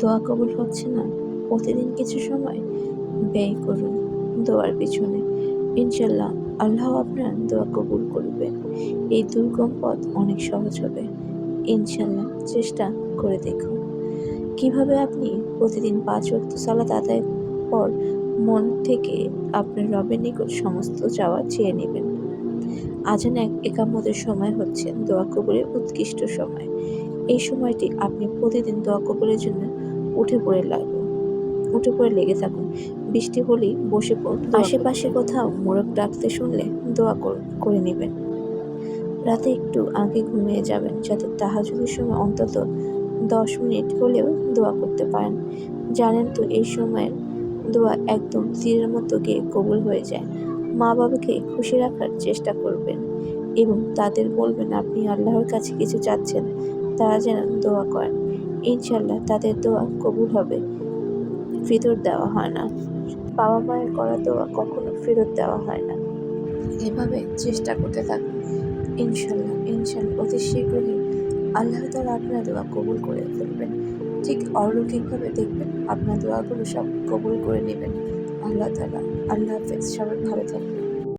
দোয়া কবুল হচ্ছে না, প্রতিদিন কিছু সময় ব্যয় করুন দোয়ার পিছনে। ইনশাল্লাহ আল্লাহ আপনার দোয়া কবুল করবেন। এই দুর্গম পথ অনেক সহজ হবে। ইনশাল্লাহ চেষ্টা করে দেখুন। কিভাবে আপনি প্রতিদিন ৫ ওয়াক্ত সালাত আদায়ের পর মন থেকে আপনার রবের নিকট সমস্ত চাওয়া চেয়ে নেবেন। আজান একামতের সময় হচ্ছে দোয়া কবুলের উৎকৃষ্ট সময়। এই সময়টি আপনি প্রতিদিন দোয়া কবুলের জন্য উঠে পড়ে লেগে থাকুন। বৃষ্টি হলেই বসে পড়ুন। আশেপাশে কোথাও মোরগ ডাকতে শুনলে দোয়া করে নেবেন। রাতে একটু আগে ঘুমিয়ে যাবেন, যাতে তাহাজ্জুদের সময় অন্তত 10 মিনিট হলেও দোয়া করতে পারেন। জানেন তো এই সময়ের দোয়া একদম তীরের মতো গিয়ে কবুল হয়ে যায়। মা বাবাকে খুশি রাখার চেষ্টা করবেন এবং তাদের বলবেন আপনি আল্লাহর কাছে কিছু চাচ্ছেন, তারা যেন দোয়া করেন। ইনশাল্লাহ তাদের দোয়া কবুল হবে। ফেরত দেওয়া হয় না। বাবা মায়ের করা দোয়া কখনো ফেরত দেওয়া হয় না। এভাবে চেষ্টা করতে থাকুন। ইনশাল্লাহ অতি শীঘ্রই আল্লাহ তাআলা আপনার দোয়া কবুল করে ফেলবেন। ঠিক অলৌকিকভাবে দেখবেন আপনার দোয়াগুলো সব কবুল করে নেবেন আল্লাহ তাআলা। আল্লাহ হাফেজ। সবাই ভালো থাকবেন।